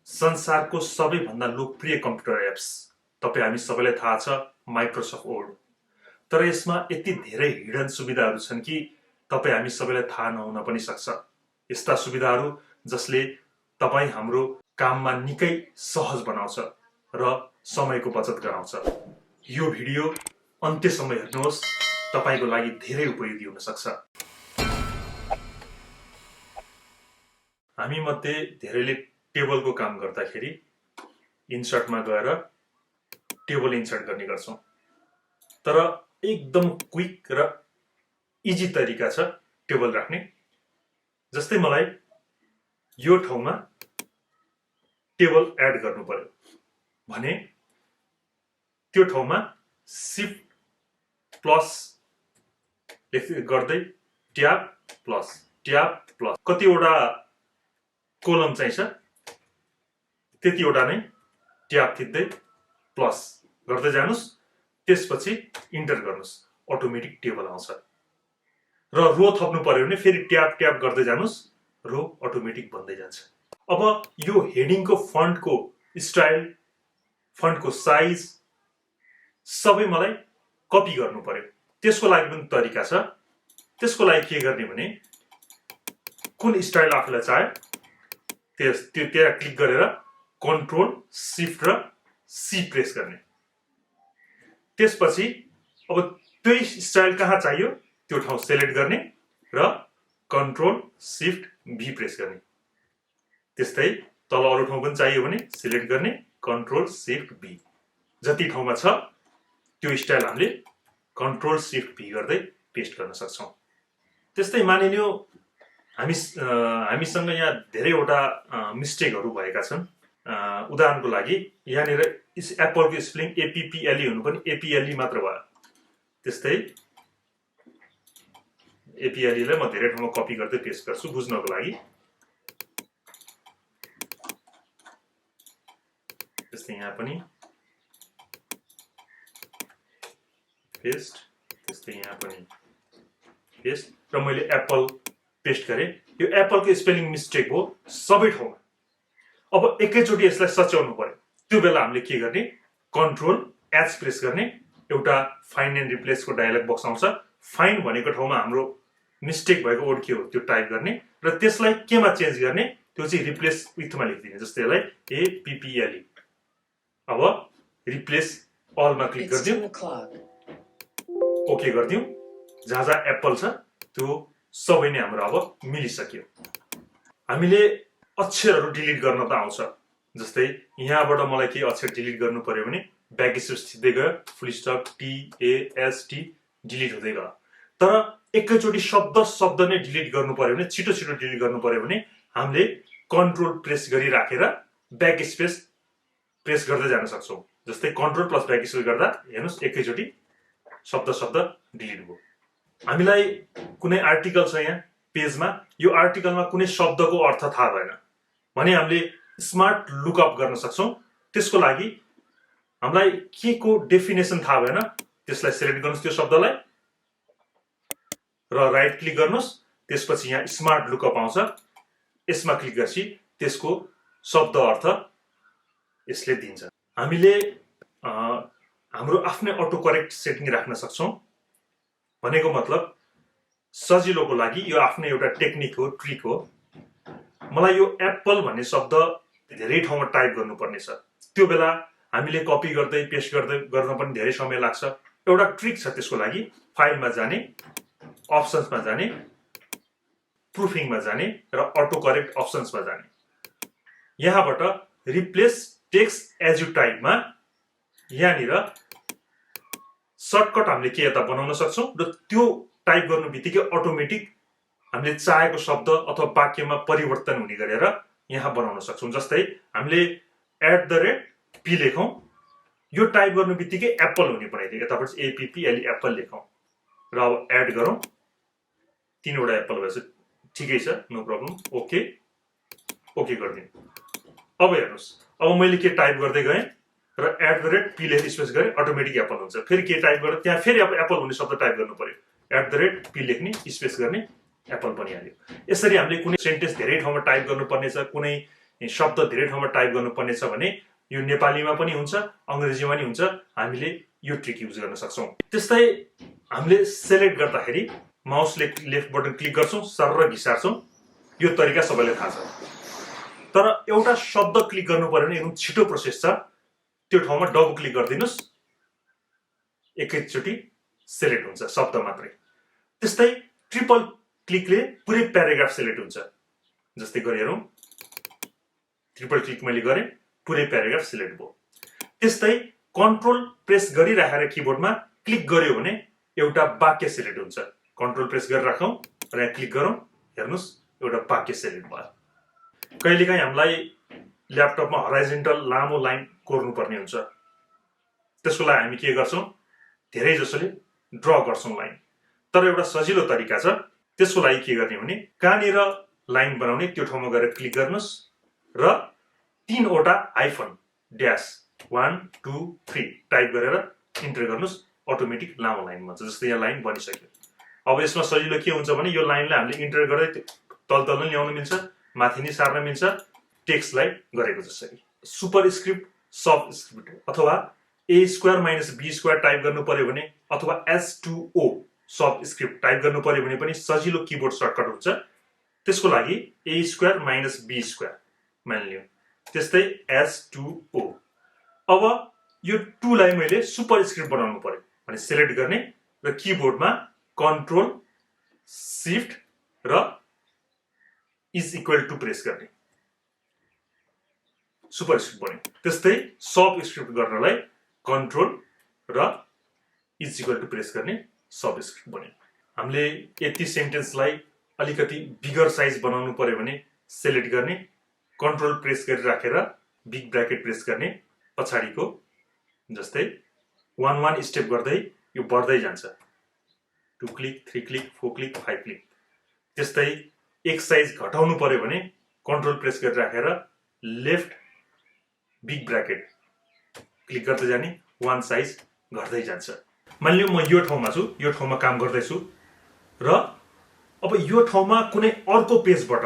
संसारको सबैभन्दा लोकप्रिय कम्प्युटर एप्स तपाईँ हामी सबैलाई थाहा छ माइक्रोसफ्ट वर्ड। तर यसमा यति धेरै हिडन सुविधाहरू छन् कि तपाईँ हामी सबैलाई थाहा नहुन पनि सक्छ। यस्ता सुविधाहरू जसले तपाईँ हाम्रो काममा निकै सहज बनाउँछ र समयको बचत गराउँछ। यो भिडियो अन्त्यसम्म हेर्नुहोस्, तपाईको लागि धेरै उपयोगी हुन सक्छ। हामी मध्ये धेरैले टेबलको काम गर्दाखेरि इन्सर्टमा गएर टेबल इन्सर्ट गर्ने गर्छौं। तर एकदम क्विक र इजी तरिका छ टेबल राख्ने। जस्तै मलाई यो ठाउँमा टेबल एड गर्नु पर्यो भने त्यो ठाउँमा शिफ्ट प्लस गर्दै ट्याब प्लस कतिवटा कोलम चाहिन्छ त्यतिवटा नै ट्याब थिच्दै प्लस गर्दै जानुस्, त्यसपछि इन्टर गर्नुस्, अटोमेटिक टेबल आउँछ। र रो थप्नु पर्यो भने फेरि ट्याब गर्दै जानुस्, रो अटोमेटिक बन्दै जान्छ। अब यो हेडिङको फन्टको स्टाइल, फन्टको साइज सबै मलाई कपी गर्नु पर्यो। त्यसको लागि पनि तरिका छ। त्यसको लागि के गर्ने भने कुन स्टाइल आफूलाई चाह्यो त्यहाँ क्लिक गरेर कन्ट्रोल शिफ्ट र सी प्रेस गर्ने। त्यसपछि अब त्यही स्टाइल कहाँ चाहियो त्यो ठाउँ सेलेक्ट गर्ने र कन्ट्रोल शिफ्ट भी प्रेस गर्ने। त्यस्तै तल अरू ठाउँ पनि चाहियो भने सिलेक्ट गर्ने, कन्ट्रोल शिफ्ट भी। जति ठाउँमा छ त्यो स्टाइल हामीले कन्ट्रोल शिफ्ट भी गर्दै पेस्ट गर्न सक्छौं। त्यस्तै मानिलियो हामीसँग यहाँ धेरैवटा मिस्टेकहरू भएका छन्। उदाहरणको लागि यहाँनिर एप्पलको स्पेलिङ एपीपीएलई हुनु पनि एपीएलई मात्र भयो। त्यस्तै एपीएलईलाई म धेरै ठाउँमा कपी गर्दै पेस्ट गर्छु बुझ्नको लागि। त्यस्तै यहाँ पनि पेस्ट, त्यस्तै यहाँ पनि पेस्ट, र मैले एप्पल पेस्ट गरेँ। यो एप्पलको स्पेलिङ मिस्टेक हो सबै ठाउँमा। अब एकैचोटि यसलाई सच्याउनु पर्यो। त्यो बेला हामीले के गर्ने, कन्ट्रोल एच प्रेस गर्ने। एउटा फाइन्ड एन्ड रिप्लेसको डायलग बक्स आउँछ। फाइन्ड भनेको ठाउँमा हाम्रो मिस्टेक भएको वर्ड के हो त्यो टाइप गर्ने र त्यसलाई केमा चेन्ज गर्ने त्यो चाहिँ रिप्लेस विथमा लेखिदिने। जस्तै यसलाई एपीपीएलई। अब रिप्लेस अलमा क्लिक गरिदिउँ, ओके गरिदिउँ। जहाँ जहाँ एप्पल छ त्यो सबै नै हाम्रो अब मिलिसक्यो। हामीले अक्षरहरू डिलिट गर्न त आउँछ। जस्तै यहाँबाट मलाई के अक्षर डिलिट गर्नु पर्यो भने ब्याकस्पेस थिच्दै गयो, फुल स्टप TAST डिलिट हुँदै गयो। तर एकैचोटि शब्द नै डिलिट गर्नु पर्यो भने, छिटो डिलिट गर्नु पर्यो भने हामीले कन्ट्रोल प्रेस गरिराखेर ब्याकस्पेस प्रेस गर्दै जान सक्छौं। जस्तै कन्ट्रोल प्लस ब्याकस्पेस गर्दा हेर्नुस् एकैचोटि शब्द डिलिट भयो। हामीलाई कुनै आर्टिकल छ यहाँ पेजमा, यो आर्टिकलमा कुनै शब्दको अर्थ थाहा भएन भने हामीले स्मार्ट लुकअप गर्न सक्छौं। त्यसको लागि हामीलाई के को डेफिनेसन थाहा भएन, त्यसलाई सिलेक्ट गर्नुस् त्यो शब्दलाई र राइट क्लिक गर्नुस्। त्यसपछि यहाँ स्मार्ट लुकअप आउँछ, यसमा क्लिक गरेपछि त्यसको शब्द अर्थ यसले दिन्छ। हामीले हाम्रो आफ्नै अटो करेक्ट सेटिङ राख्न सक्छौं। भनेको मतलब सजिलोको लागि यो आफ्नै एउटा टेक्निक हो, ट्रिक हो। मलाई यो एप्पल भन्ने शब्द धेरै ठाउँमा टाइप गर्नुपर्ने छ। त्यो बेला हामीले कपी गर्दै पेस्ट गर्न पनि धेरै समय लाग्छ। एउटा ट्रिक छ त्यसको लागि। फाइलमा जाने, अप्सन्समा जाने, प्रुफिङमा जाने र अटो करेक्ट अप्सन्समा जाने। यहाँबाट रिप्लेस टेक्स्ट एज यु टाइपमा यहाँनिर सर्टकट हामीले के यता बनाउन सक्छौं र त्यो टाइप गर्नु बित्तिकै अटोमेटिक हामीले चाहेको शब्द अथवा वाक्यमा परिवर्तन हुने गरेर यहाँ बनाउन सक्छौं। जस्तै हामीले @ p लेखौं, यो टाइप गर्नु बित्तिकै एप्पल हुने बनाइदियो। यताबाट एपीपीएलई एप्पल लेखौं र अब एड गरौं। 3 वटा एप्पल भएछ, ठिकै छ, नो प्रब्लम। ओके गरिदिउँ। अब हेर्नुस्, अब मैले के टाइप गर्दै गएँ र @ p लेख्ने स्पेस गरे अटोमेटिक एप्पल हुन्छ। फेरि के टाइप गरेर त्यहाँ फेरि एप्पल हुने शब्द टाइप गर्नु पर्यो। @ p लेख्ने स्पेस गर्ने एप्पल बनिहाल्यो। यसरी हामीले कुनै सेन्टेन्स धेरै ठाउँमा टाइप गर्नुपर्ने छ, कुनै शब्द धेरै ठाउँमा टाइप गर्नुपर्ने छ भने यो नेपालीमा पनि हुन्छ, अङ्ग्रेजीमा पनि हुन्छ, हामीले यो ट्रिक युज गर्न सक्छौँ। त्यस्तै हामीले सेलेक्ट गर्दाखेरि माउसले लेफ्ट बटन क्लिक गर्छौँ, सर्र घिसार्छौँ। यो तरिका सबैलाई थाहा छ। तर एउटा शब्द क्लिक गर्नु पर्यो भने एकदम छिटो प्रोसेस छ। त्यो ठाउँमा डबल क्लिक गरिदिनुस्, एकैचोटि सेलेक्ट हुन्छ शब्द मात्रै। त्यस्तै ट्रिपल क्लिकले पुरै प्याराग्राफ सेलेक्ट हुन्छ। जस्तै गरी हेरौँ, ट्रिपल क्लिक मैले गरेँ, पुरै प्याराग्राफ सेलेक्ट भयो। त्यस्तै कन्ट्रोल प्रेस गरिराखेर किबोर्डमा क्लिक गर्यो भने एउटा वाक्य सेलेक्ट हुन्छ। कन्ट्रोल प्रेस गरेर राखौँ र यहाँ क्लिक गरौँ, हेर्नुहोस् एउटा वाक्य सेलेक्ट भयो। कहिलेकाहीँ हामीलाई ल्यापटपमा हराइजेन्टल लामो लाइन कोर्नुपर्ने हुन्छ। त्यसको लागि हामी के गर्छौँ, धेरै जसोले ड्र गर्छौँ लाइन। तर एउटा सजिलो तरिका छ। त्यसको लागि के गर्ने भने कहाँनिर लाइन बनाउने त्यो ठाउँमा गएर क्लिक गर्नुहोस् र 3वटा हाइफन ड्यास 1 2 3 टाइप गरेर इन्टर गर्नुहोस्, अटोमेटिक लामो लाइन बन्छ। जस्तै यहाँ लाइन बनिसक्यो। अब यसमा सजिलो के हुन्छ भने यो लाइनलाई हामीले इन्टर गर्दै तल नै ल्याउन मिल्छ, माथि नै सार्न मिल्छ, टेक्स्टलाई गरेको जसरी। सुपरस्क्रिप्ट, सबस्क्रिप्ट अथवा A² - B² टाइप गर्नु पर्यो भने अथवा S2O सबस्क्रिप्ट टाइप गर्नु पर्यो भने पनि सजिलो किबोर्ड सर्टकट हुन्छ। त्यसको लागि A² - B² मानिलियौँ, त्यस्तै S2O। अब यो 2 लाई मैले सुपरस्क्रिप्ट बनाउनु पर्यो भने सेलेक्ट गर्ने र किबोर्डमा कन्ट्रोल शिफ्ट र = प्रेस गर्ने, सुपरस्क्रिप्ट बन्यो। त्यस्तै सबस्क्रिप्ट गर्नलाई कन्ट्रोल र = प्रेस गर्ने, सबस्क्रिप्ट बन्यो। हामीले यति सेन्टेन्सलाई अलिकति बिगर साइज बनाउनु पर्यो भने सेलेक्ट गर्ने, कन्ट्रोल प्रेस गरिराखेर बिग ब्र्याकेट प्रेस गर्ने, पछाडिको जस्तै 1 स्टेप गर्दै यो बढ्दै जान्छ। 2 क्लिक 3 क्लिक 4 क्लिक 5 क्लिक। त्यस्तै एक साइज घटाउनु पर्यो भने कन्ट्रोल प्रेस गरिराखेर लेफ्ट बिग ब्र्याकेट क्लिक गर्दै जाने, 1 साइज घट्दै जान्छ। मानिलिउँ म यो ठाउँमा छु, यो ठाउँमा काम गर्दैछु र अब यो ठाउँमा कुनै अर्को पेजबाट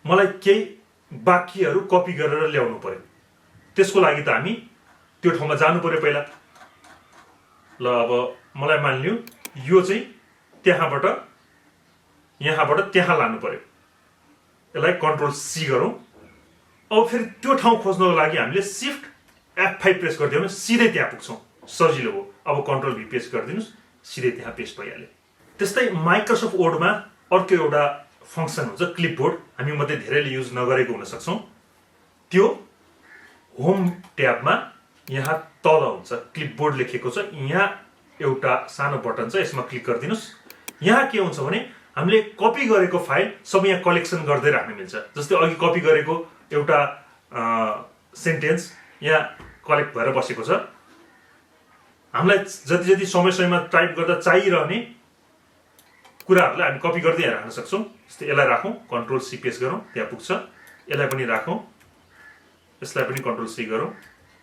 मलाई केही वाक्यहरू कपी गरेर ल्याउनु पर्यो। त्यसको लागि त हामी त्यो ठाउँमा जानु पर्यो पहिला। ल अब मलाई मानिलिउँ यो चाहिँ यहाँबाट त्यहाँ लानु पर्यो। यसलाई कन्ट्रोल C गरौँ। अब फेरि त्यो ठाउँ खोज्नको लागि हामीले शिफ्ट F5 प्रेस गरिदियो भने सिधै त्यहाँ पुग्छौँ, सजिलो हो। अब कन्ट्रोल V पेस्ट गरिदिनुहोस्, सिधै त्यहाँ पेस्ट भइहाल्यो। त्यस्तै माइक्रोसफ्ट वर्डमा अर्को एउटा फङ्सन हुन्छ क्लिपबोर्ड, हामी मध्ये धेरैले युज नगरेको हुन सक्छौँ। त्यो होम ट्याबमा यहाँ तल हुन्छ, क्लिपबोर्ड लेखेको छ, यहाँ एउटा सानो बटन छ, यसमा क्लिक गरिदिनुहोस्। यहाँ के हुन्छ भने हामीले कपी गरेको फाइल सबै यहाँ कलेक्सन गर्दै राख्न मिल्छ। जस्तै अघि कपी गरेको एउटा सेन्टेन्स यहाँ कलेक्ट भएर बसेको छ। हामीलाई जति समयमा टाइप गर्दा चाहिरहने कुराहरूलाई हामी कपी गर्दै राख्न सक्छौँ। जस्तै यसलाई राखौँ, कन्ट्रोल C पेस्ट गरौँ, त्यहाँ पुग्छ। यसलाई पनि राखौँ, यसलाई पनि कन्ट्रोल C गरौँ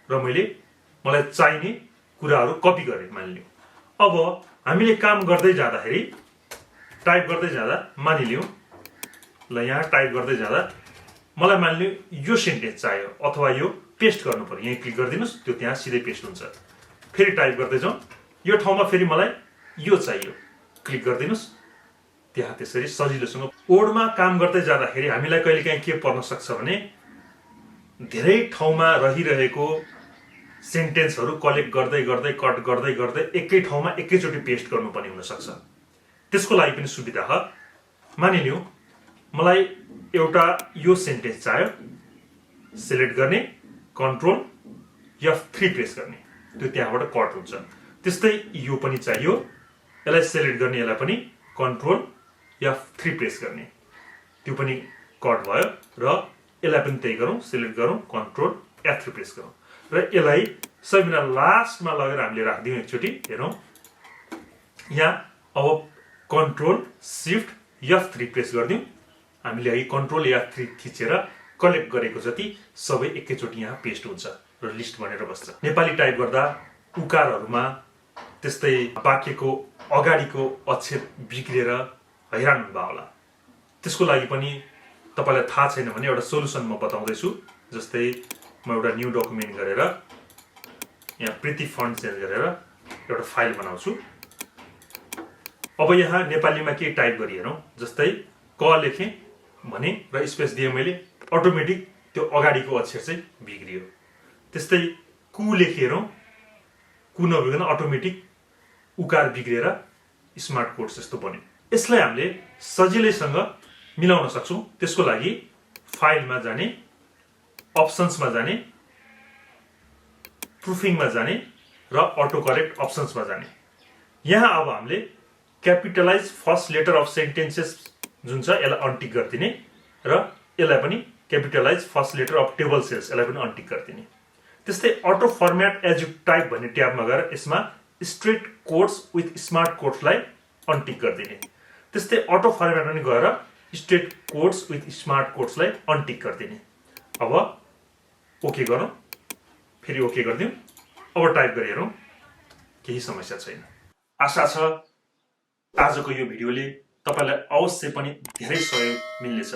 र मलाई चाहिने कुराहरू कपी गरेँ मानिलिउँ। अब हामीले काम गर्दै जाँदाखेरि टाइप गर्दै जाँदा मानिलिउँ, ल यहाँ टाइप गर्दै जाँदा मलाई मानिलिउँ यो सेन्टेन्स चाहियो अथवा यो पेस्ट गर्नु पर्यो, यहीँ क्लिक गरिदिनुहोस्, त्यो त्यहाँ सिधै पेस्ट हुन्छ। फेरि टाइप गर्दै जाउँ, यो ठाउँमा फेरि मलाई यो चाहियो, क्लिक गरिदिनुहोस्, त्यहाँ त्यसरी सजिलोसँग। वर्डमा काम गर्दै जाँदाखेरि हामीलाई कहिलेकाहीँ के पर्न सक्छ भने धेरै ठाउँमा रहिरहेको सेन्टेन्सहरू कलेक्ट गर्दै कट गर्दै एकै ठाउँमा एकैचोटि पेस्ट गर्नुपर्ने हुनसक्छ। त्यसको लागि पनि सुविधा छ। मानिलिउँ मलाई एउटा यो सेन्टेन्स चाहियो, सेलेक्ट गर्ने, कन्ट्रोल F3 प्रेस गर्ने, त्यो त्यहाँबाट कट हुन्छ। त्यस्तै यो पनि चाहियो, यसलाई सेलेक्ट गर्ने, यसलाई पनि कन्ट्रोल F3 प्रेस गर्ने, त्यो पनि कट भयो र यसलाई पनि त्यही गरौँ, सेलेक्ट गरौँ, कन्ट्रोल F3 प्रेस गरौँ र यसलाई सबैभन्दा लास्टमा लगेर हामीले राखिदिउँ एकचोटि। हेरौँ यहाँ अब कन्ट्रोल शिफ्ट F3 प्रेस गरिदिउँ। हामीले अघि कन्ट्रोल F3 थिचेर कलेक्ट गरेको जति सबै एकैचोटि यहाँ पेस्ट हुन्छ र लिस्ट बनेर बस्छ। नेपाली टाइप गर्दा उकारहरूमा त्यस्तै वाक्यको अगाडिको अक्षर बिग्रेर हैरान हुनुभयो होला। त्यसको लागि पनि तपाईलाई थाहा छैन भने एउटा सोलुसन म बताउँदैछु। जस्तै म एउटा न्यू डकुमेन्ट गरेर यहाँ प्रिति फन्ट चेन्ज गरेर एउटा फाइल बनाउँछु। अब यहाँ नेपालीमा के टाइप गरि हेरौँ। जस्तै क लेखेँ भने र स्पेस दिएँ मैले, अटोमेटिक त्यो अगाडिको अक्षर चाहिँ बिग्रियो। त्यस्तै कु लेखेँ हेरौँ, कु नबिग्रिकन अटोमेटिक उकार बिग्रेर स्मार्ट कोड जस्तो बन्यो। यसलाई हामीले सजिलैसँग मिलाउन सक्छौँ। त्यसको लागि फाइलमा जाने, अप्सन्समा जाने, प्रुफिङमा जाने र अटो करेक्ट अप्सन्समा जाने। यहाँ अब हामीले capitalize first letter of sentences जुन छ यसलाई अनटिक गरिदिने र यसलाई पनि capitalize first letter of table cells यसलाई पनि अनटिक गरिदिने। त्यस्तै auto format as you type भन्ने ट्याबमा गएर यसमा स्ट्रेट कोड्स विथ स्मार्ट कोड्सलाई अनटिक गरिदिने। त्यस्तै अटो फर्मेट पनि गएर स्ट्रेट कोड्स विथ स्मार्ट कोड्सलाई अनटिक गरिदिने। अब ओके गरौँ, फेरि ओके गरिदिउँ। अब टाइप गरी हेरौँ, केही समस्या छैन। आशा छ आजको यो भिडियोले तपाईलाई अवश्य पनि धेरै सहयोग मिल्नेछ।